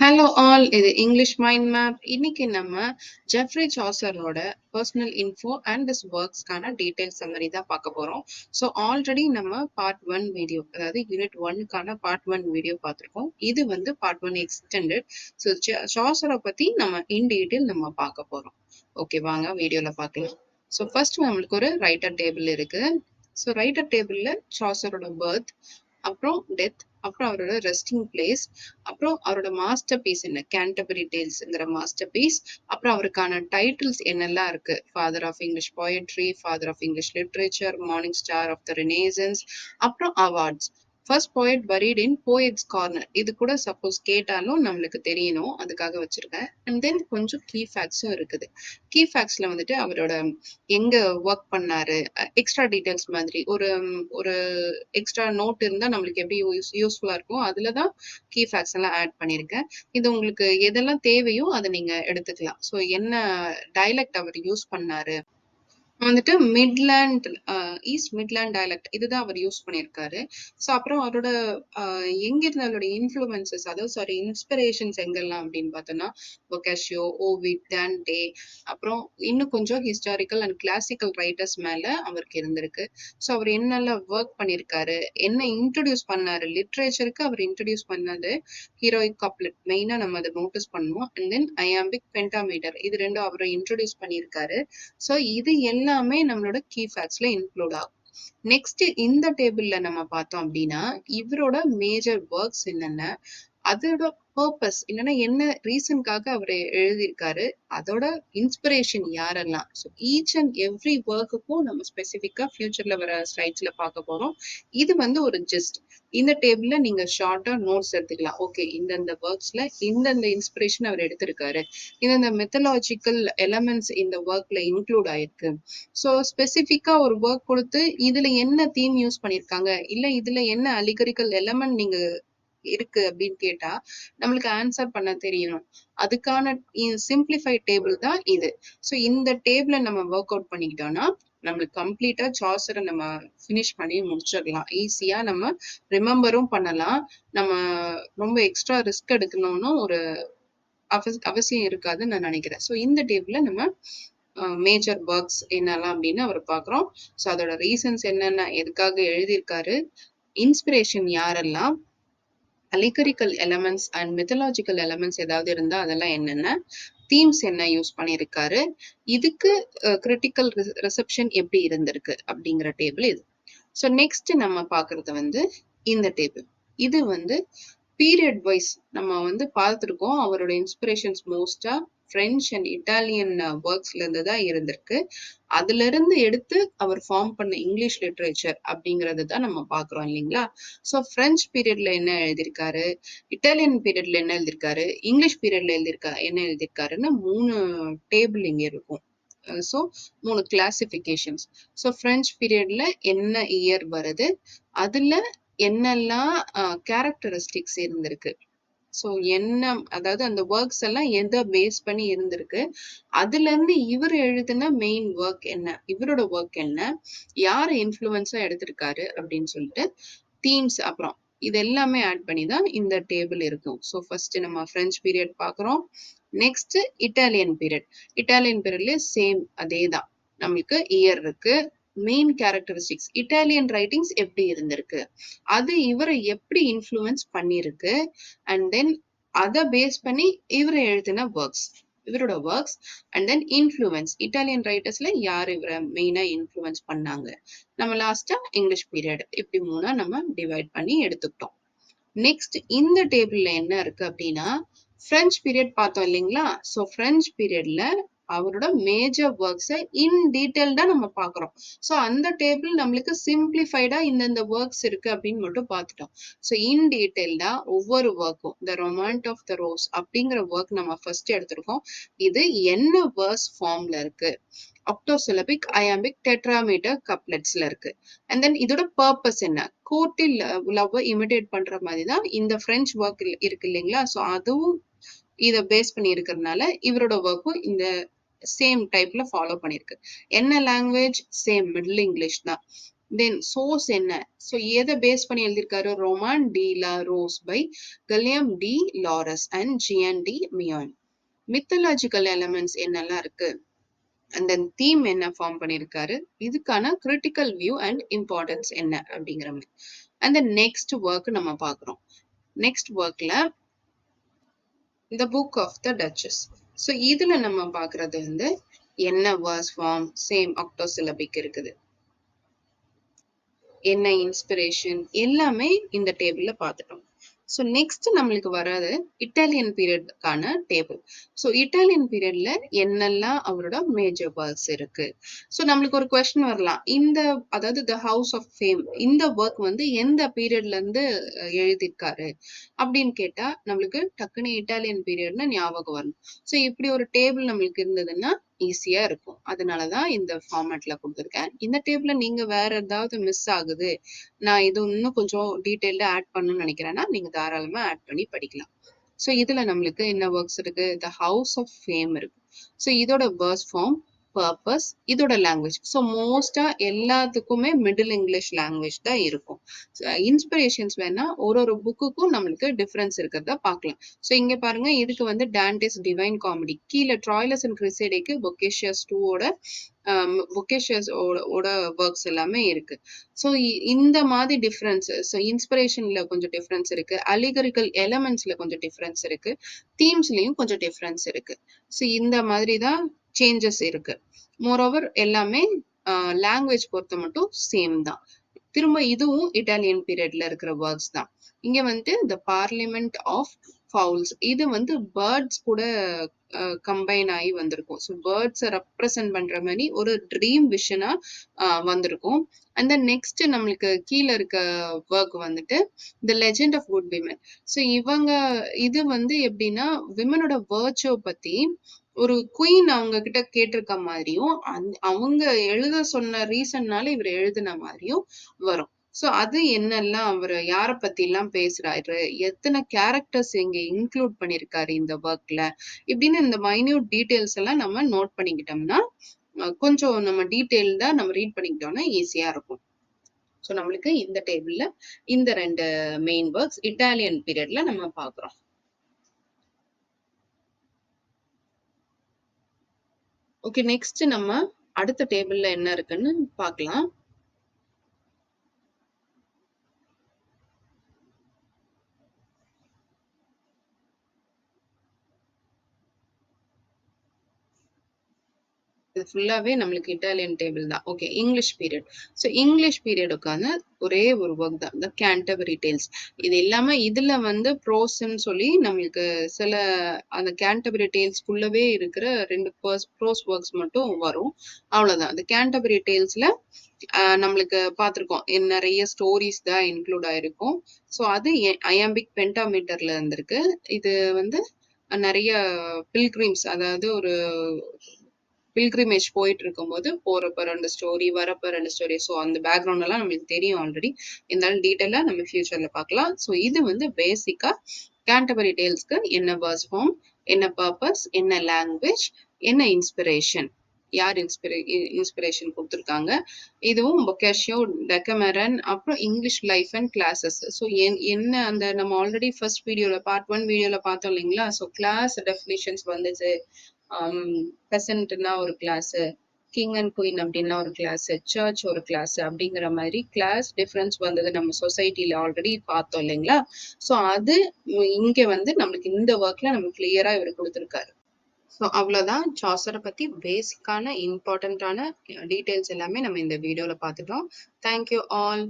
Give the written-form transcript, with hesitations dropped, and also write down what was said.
Hello all, இது English mind map. இன்னைக்கு நம்ம ஜெஃப்ரி சாசரோட பர்சனல் இன்ஃபோ அண்ட் திஸ் ஒர்க்ஸ்க்கான டீடைல் சம்மரி தான் பார்க்க போறோம். ஸோ ஆல்ரெடி நம்ம பார்ட் 1 வீடியோ, அதாவது யூனிட் 1க்கான பார்ட் 1 வீடியோ பார்த்துருக்கோம். இது வந்து பார்ட் 1 எக்ஸ்டெண்டட். ஸோ சாசரை பத்தி நம்ம இன் டீடைல் நம்ம பார்க்க போறோம். ஓகே, வாங்க வீடியோல பார்க்கலாம். ஸோ ஃபர்ஸ்ட் நம்மளுக்கு ஒரு ரைட்டர் டேபிள் இருக்கு. ஸோ ரைட்டர் டேபிள்ல சாசரோட பர்த், அப்புறம் டெத், அப்புறம் அவரோட ரெஸ்டிங் பிளேஸ், அப்புறம் அவரோட மாஸ்டர் பீஸ் என்ன, கேண்டர்பரி டேல்ஸ்ங்கிற மாஸ்டர் பீஸ், அப்புறம் அவருக்கான டைட்டில்ஸ் என்னெல்லாம் இருக்கு, father of English poetry, father of English literature, morning star of the renaissance, அப்புறம் awards, first poet buried in Poets' Corner. இது கூட சப்போஸ் கேட்டாலும் நம்மளுக்கு தெரியணும், அதுக்காக வச்சிருக்கேன். அண்ட் தென் கொஞ்சம் கீ ஃபேக்ட்ஸும் இருக்குது. கீ ஃபேக்ட்ஸ்ல வந்துட்டு அவரோட எங்க ஒர்க் பண்ணாரு, எக்ஸ்ட்ரா டீடைல்ஸ் மாதிரி ஒரு ஒரு எக்ஸ்ட்ரா நோட் இருந்தா நம்மளுக்கு எப்படி யூஸ்ஃபுல்லா இருக்கும், அதுலதான் கீ ஃபேக்ட்ஸ் எல்லாம் ஆட் பண்ணியிருக்கேன். இது உங்களுக்கு எதெல்லாம் தேவையோ அதை நீங்க எடுத்துக்கலாம். ஸோ என்ன டயலெக்ட் அவர் யூஸ் பண்ணாரு வந்துட்டு, மிட்லேண்ட், ஈஸ்ட் மிட்லேண்ட் டயலெக்ட், இதுதான் அவர் யூஸ் பண்ணியிருக்காரு. ஸோ அப்புறம் அவரோட எங்க இருந்து அவரோட இன்ஃப்ளூயன்சஸ், அதாவது சாரி இன்ஸ்பிரேஷன்ஸ் எங்கெல்லாம் அப்படின்னு பார்த்தோம்னா, பொக்காஷியோ, ஓவிட், டான்டே, அப்புறம் இன்னும் கொஞ்சம் ஹிஸ்டாரிக்கல் அண்ட் கிளாசிக்கல் ரைட்டர்ஸ் மேல அவருக்கு இருந்திருக்கு. ஸோ அவர் என்னெல்லாம் ஒர்க் பண்ணியிருக்காரு, என்ன இன்ட்ரடியூஸ் பண்ணாரு லிட்ரேச்சருக்கு, அவர் இன்ட்ரடியூஸ் பண்ணது ஹீரோயிக் கப்லெட், மெயினா நம்ம அதை நோட்டீஸ் பண்ணுவோம். அண்ட் தென் ஐயாம்பிக் பென்டாமீட்டர், இது ரெண்டும் அவரை இன்ட்ரடியூஸ் பண்ணியிருக்காரு. ஸோ இது எல்லாமே நம்மளோட கீ ஃபேக்ட்ஸ்ல இன்க்ளூட் ஆகும். நெக்ஸ்ட் இந்த டேபிள்ல நம்ம பார்த்தோம் அப்படின்னா, இவரோட மேஜர் ஒர்க்ஸ் என்னென்ன, அதோட பர்பஸ் இல்லைன்னா என்ன ரீசனுக்காக அவர் எழுதியிருக்காரு, அதோட இன்ஸ்பிரேஷன் யாரெல்லாம். ஸோ ஈச் அண்ட் எவ்ரி ஒர்க்குக்கும் நம்ம ஸ்பெசிஃபிக்கா ஃபியூச்சர்ல வர ஸ்லைட்ஸ்ல பார்க்க போறோம். இது வந்து ஒரு ஜஸ்ட் இந்த டேபிள்ல நீங்க ஷார்ட்டா நோட்ஸ் எடுத்துக்கலாம். ஓகே, இந்தந்த ஒர்க்ஸ்ல இந்தந்த இன்ஸ்பிரேஷன் அவர் எடுத்திருக்காரு, இந்தந்த மெத்தலாஜிக்கல் எலமெண்ட்ஸ் இந்த ஒர்க்ல இன்க்ளூட் ஆயிருக்கு. ஸோ ஸ்பெசிஃபிக்கா ஒரு ஒர்க் கொடுத்து இதுல என்ன தீம் யூஸ் பண்ணிருக்காங்க, இல்ல இதுல என்ன அலிகரிக்கல் எலமெண்ட் நீங்க இருக்கு அப்படின்னு கேட்டா நம்மளுக்கு ஆன்சர் பண்ண தெரியணும். அதுக்கான சிம்பிளிஃபைட் டேபிள் தான் இது. ஸோ இந்த டேபிளை நம்ம ஒர்க் அவுட் பண்ணிக்கிட்டோம்னா நம்மளுக்கு கம்ப்ளீட்டா சாசரை நம்ம ஃபினிஷ் பண்ணி முடிச்சிடலாம். ஈஸியா நம்ம ரிமெம்பரும் பண்ணலாம். நம்ம ரொம்ப எக்ஸ்ட்ரா ரிஸ்க் எடுக்கணும்னு ஒரு அவசியம் இருக்காதுன்னு நான் நினைக்கிறேன். ஸோ இந்த டேபிள்ல நம்ம மேஜர் ஒர்க்ஸ் என்னெல்லாம் அப்படின்னு அவர் பார்க்குறோம். ஸோ அதோட ரீசன்ஸ் என்னென்ன, எதுக்காக எழுதியிருக்காரு, இன்ஸ்பிரேஷன் யாரெல்லாம், allegorical elements and mythological elements ஏதாவது இருந்தா அதெல்லாம் என்னென்ன, தீம்ஸ் என்ன யூஸ் பண்ணியிருக்காரு, இதுக்கு கிரிட்டிக்கல் ரிசப்ஷன் எப்படி இருந்திருக்கு அப்படிங்கிற டேபிள் இது. ஸோ நெக்ஸ்ட் நம்ம பார்க்கறது வந்து இந்த டேபிள். இது வந்து பீரியட் வைஸ் நம்ம வந்து பார்த்துருக்கோம். அவரோட இன்ஸ்பிரேஷன்ஸ் மோஸ்டா பிரெஞ்சு அண்ட் இட்டாலியன் ஒர்க்ஸ்ல இருந்து தான் இருந்திருக்கு. அதுல இருந்து எடுத்து அவர் ஃபார்ம் பண்ண இங்கிலீஷ் லிட்ரேச்சர் அப்படிங்கறது தான் நம்ம பாக்குறோம் இல்லைங்களா. ஸோ பிரெஞ்சு பீரியட்ல என்ன எழுதியிருக்காரு, இட்டாலியன் பீரியட்ல என்ன எழுதியிருக்காரு, இங்கிலீஷ் பீரியட்ல என்ன எழுதியிருக்காருன்னு 3 டேபிள் இங்க இருக்கும். So 3 classifications. ஸோ பிரெஞ்சு பீரியட்ல என்ன இயர் வருது, அதுல என்னெல்லாம் கேரக்டரிஸ்டிக்ஸ் இருந்திருக்கு, ஸோ என்ன, அதாவது அந்த ஒர்க்ஸ் எல்லாம் எதை பேஸ் பண்ணி இருந்திருக்கு, அதுல இருந்து இவர் எழுதின மெயின் ஒர்க் என்ன, இவரோட ஒர்க் என்ன, யார் இன்ஃப்ளூயன்ஸா எடுத்திருக்காரு அப்படின்னு சொல்லிட்டு தீம்ஸ், அப்புறம் இது எல்லாமே ஆட் பண்ணி தான் இந்த டேபிள் இருக்கும். ஸோ ஃபர்ஸ்ட் நம்ம பிரெஞ்சு பீரியட் பார்க்குறோம். Next Italian period. இட்டாலியன் பீரியட்ல சேம் அதே தான், நம்மளுக்கு இயர் இருக்கு, மெயின் கேரக்டரிஸ்டிக்ஸ், இட்டாலியன் ரைட்டிங்ஸ் எப்படி இருந்திருக்கு, அது இவரை எப்படி இன்ஃப்ளூயன்ஸ் பண்ணிருக்கு, அண்ட் தென் அதை பேஸ் பண்ணி இவரை எழுதின ஒர்க்ஸ், இவரோட works, and then influence, Italian ரைட்டர்ஸ்ல யார் இவரை மெயினா இன்ஃப்ளூயன்ஸ் பண்ணாங்க, நம்ம லாஸ்டா இங்கிலீஷ் பீரியட், இப்படி 3 நம்ம டிவைட் பண்ணி எடுத்துக்கிட்டோம். நெக்ஸ்ட் இந்த டேபிள்ல என்ன இருக்கு அப்படின்னா, பிரெஞ்சு பீரியட் பார்த்தோம் இல்லைங்களா. ஸோ பிரெஞ்சு பீரியட்ல அவரோட மேஜர் ஒர்க்ஸை இன் டீடைல்டா நம்ம பார்க்குறோம். ஸோ அந்த டேபிள் நம்மளுக்கு சிம்பிளிஃபைடா இந்தந்த ஒர்க்ஸ் இருக்கு அப்படின்னு மட்டும் பார்த்துட்டோம். ஸோ இன் டீடைல்டா ஒவ்வொரு ஒர்க்கும், த ரொமாண்ட் ஆஃப் த ரோஸ் அப்படிங்கிற ஒர்க் நம்ம ஃபர்ஸ்ட் எடுத்திருக்கோம். இது என்ன வேர்ஸ் ஃபார்ம்ல இருக்கு, ஆக்டோசிலபிக், ஐயாம்பிக், டெட்ராமீட்டர், கப்லெட்ஸ்ல இருக்கு. அண்ட் தென் இதோட பர்பஸ் என்ன, கோர்ட்டில் லவ் இமிடேட் பண்ற மாதிரி தான் இந்த பிரெஞ்சு ஒர்க் இருக்கு இல்லைங்களா. ஸோ அதுவும் இதை பேஸ் பண்ணி இருக்கிறதுனால இவரோட ஒர்க்கும் இந்த சேம் டைப்ல ஃபாலோ பண்ணிருக்கு. என்ன லாங்குவேஜ், சேம் மிடில் இங்கிலீஷ் தான். தென் சோர்ஸ் என்ன? ஸோ எதை பேஸ் பண்ணி எழுதியிருக்காரு? Roman de la Rose by Guillaume de Lorris and Jean de Meun. Mythological elements என்னெல்லாம் இருக்கு, அந்த தீம் என்ன ஃபார்ம் பண்ணியிருக்காரு, இதுக்கான கிரிட்டிக்கல் வியூ அண்ட் இம்பார்ட்டன்ஸ் என்ன அப்படிங்கிற மாதிரி. அந்த நெக்ஸ்ட் ஒர்க் நம்ம பார்க்குறோம். நெக்ஸ்ட் ஒர்க்ல இந்த Book of the Duchess. So இதுல நம்ம பார்க்கறது வந்து என்ன வேர்ஸ் ஃபார்ம், சேம் ஆக்டோசிலபிக் இருக்குது, என்ன இன்ஸ்பிரேஷன், எல்லாமே இந்த டேபிள்ல பார்த்துட்டோம். ஸோ நெக்ஸ்ட் நம்மளுக்கு வராது இட்டாலியன் பீரியட்கான டேபிள். ஸோ இட்டாலியன் பீரியட்ல என்னெல்லாம் அவரோட மேஜர் ஒர்க்ஸ் இருக்கு. ஸோ நம்மளுக்கு ஒரு கொஸ்டின் வரலாம், இந்த அதாவது த ஹவுஸ் ஆஃப் ஃபேம் இந்த ஒர்க் வந்து எந்த பீரியட்ல இருந்து எழுதியிருக்காரு அப்படின்னு கேட்டா நம்மளுக்கு டக்குனு இட்டாலியன் பீரியட்னு ஞாபகம் வரணும். ஸோ இப்படி ஒரு டேபிள் நம்மளுக்கு இருந்ததுன்னா ஈஸியா இருக்கும். அதனாலதான் இந்த ஃபார்மேட்ல கொடுத்துருக்கேன். இந்த டேபிள்ல நீங்க வேற ஏதாவது மிஸ் ஆகுது, நான் இது இன்னும் கொஞ்சம் டீட்டெயில்டா ஆட் பண்ணணும்னு நினைக்கிறேன்னா நீங்க தாராளமா ஆட் பண்ணி படிக்கலாம். ஸோ இதுல நம்மளுக்கு என்ன ஒர்க்ஸ் இருக்கு? த ஹவுஸ் ஆஃப் ஃபேம் இருக்கு. ஸோ இதோட வேர்ஸ் ஃபார்ம், பர்பஸ், இதோட லாங்குவேஜ். ஸோ மோஸ்டா எல்லாத்துக்குமே மிடில் இங்கிலீஷ் லாங்குவேஜ் தான் இருக்கும். இன்ஸ்பிரேஷன்ஸ் வேணா ஒரு புக்குக்கும் நம்மளுக்கு டிஃபரன்ஸ் இருக்கிறத பார்க்கலாம். ஸோ இங்க பாருங்க, இதுக்கு வந்து டான்டேஸ் டிவைன் காமெடி, கீழே ட்ராய்லஸ் அண்ட் கிரிசேடேக்கு பொக்கேஷியஸ் 2ஓட பொக்கேஷியஸ் ஓட ஒர்க்ஸ் எல்லாமே இருக்கு. ஸோ இந்த மாதிரி டிஃபரன்ஸ், ஸோ இன்ஸ்பிரேஷன்ல கொஞ்சம் டிஃபரன்ஸ் இருக்கு, அலிகரிக்கல் எலமெண்ட்ஸ்ல கொஞ்சம் டிஃபரன்ஸ் இருக்கு, தீம்ஸ்லயும் கொஞ்சம் டிஃபரன்ஸ் இருக்கு. ஸோ இந்த மாதிரி தான் சேஞ்சஸ் இருக்கு. மோரோவர் எல்லாமே லாங்குவேஜ் பொறுத்த மட்டும் சேம் தான். திரும்ப இதுவும் இட்டாலியன் பீரியட்ல இருக்கிற ஒர்க்ஸ் தான். இங்க வந்து த பார்லிமெண்ட் ஆஃப் ஃபவுல்ஸ், இது வந்து பேர்ட்ஸ் கூட கம்பைன் ஆகி வந்திருக்கும். ஸோ பேர்ட்ஸை ரெப்ரசன்ட் பண்ற மாதிரி ஒரு ட்ரீம் விஷனா வந்திருக்கும். அண்ட் தென் நெக்ஸ்ட் நம்மளுக்கு கீழே இருக்க ஒர்க் வந்துட்டு the Legend of Good Women. So இவங்க இது வந்து எப்படின்னா விமனோட வேர்ச்சோ பத்தி ஒரு குயின் அவங்க கிட்ட கேட்டிருக்க மாதிரியும் அவங்க எழுத சொன்ன ரீசன்னால இவர் எழுதின மாதிரியும் வரும். சோ அது என்னெல்லாம் அவர் யார பத்தி எல்லாம் பேசுறாரு, எத்தனை கேரக்டர்ஸ் இங்க இன்க்ளூட் பண்ணிருக்காரு இந்த ஒர்க்ல, இப்படின்னு இந்த மைன்யூட் டீடைல்ஸ் எல்லாம் நம்ம நோட் பண்ணிக்கிட்டோம்னா கொஞ்சம் நம்ம டீடைல்டா நம்ம ரீட் பண்ணிக்கிட்டோம்னா ஈஸியா இருக்கும். ஸோ நம்மளுக்கு இந்த டேபிள்ல இந்த 2 மெயின் ஒர்க்ஸ் இட்டாலியன் பீரியட்ல நம்ம பாக்குறோம். ஓகே, நெக்ஸ்ட் நம்ம அடுத்த டேபிள்ல என்ன இருக்குன்னு பார்க்கலாம். இது ஃபுல்லாவே நம்மளுக்கு இட்டாலியன் டேபிள் தான். Okay, English period. So English பீரியடுக்கான ஒரே ஒரு ஒர்க் தான் த கேண்டர்பரி டேல்ஸ். இது இல்லாம இதுல வந்து ப்ரோஸ்ன்னு சொல்லி நம்மளுக்கு சில அந்த கேண்டர்பரி டேல்ஸ்க்குள்ளவே இருக்கிற 2 ப்ரோஸ் ஒர்க்ஸ் மட்டும் வரும். அவ்வளவுதான். அந்த கேண்டர்பரி டேல்ஸ்ல நம்மளுக்கு பார்த்திருக்கோம் நிறைய ஸ்டோரிஸ் தான் இன்க்ளூட் ஆயிருக்கும். ஸோ அது அயாம்பிக் பென்டாமீட்டர்ல இருந்திருக்கு. இது வந்து நிறைய பில்கிரிம்ஸ், அதாவது ஒரு பில்கிரிமேஜ் போயிட்டு இருக்கும்போது போறப்ப 2 ஸ்டோரி, வரப்ப 2 ஸ்டோரி. ஸோ அந்த பேக்ரவுண்ட் எல்லாம் நம்மளுக்கு தெரியும் ஆல்ரெடி. இருந்தாலும் டீட்டெயிலா நம்ம ஃபியூச்சர்ல பார்க்கலாம். ஸோ இது வந்து பேசிக்கா கேண்டர்பரி டேல்ஸ்க்கு என்ன வேர்ஸ் ஃபார்ம், என்ன பர்பஸ், என்ன லாங்குவேஜ், என்ன இன்ஸ்பிரேஷன், யார் இன்ஸ்பிரேஷன் கொடுத்துருக்காங்க. இதுவும் பொக்காஷியோ, டெக்கமெரன், அப்புறம் English life and classes. So என்ன அந்த நம்ம ஆல்ரெடி ஃபர்ஸ்ட் வீடியோல பார்ட் 1 வீடியோல பார்த்தோம் இல்லைங்களா. ஸோ கிளாஸ் டெஃபினிஷன்ஸ் வந்துச்சு. பெசன்ட்னா ஒரு கிளாஸ், கிங் அண்ட் குயின் அப்படின்னா ஒரு கிளாஸ், சர்ச் ஒரு கிளாஸ், அப்படிங்கிற மாதிரி கிளாஸ் டிஃபரன்ஸ் வந்தது நம்ம சொசைட்டில ஆல்ரெடி பார்த்தோம் இல்லைங்களா. ஸோ அது இங்க வந்து நம்மளுக்கு இந்த ஒர்க்ல நம்ம கிளியரா இவர் கொடுத்துருக்காரு. ஸோ அவ்வளோதான், சாசரை பத்தி பேசிக்கான இம்பார்ட்டன்டான டீட்டெயில்ஸ் எல்லாமே நம்ம இந்த வீடியோல பார்த்துட்டோம். Thank you all.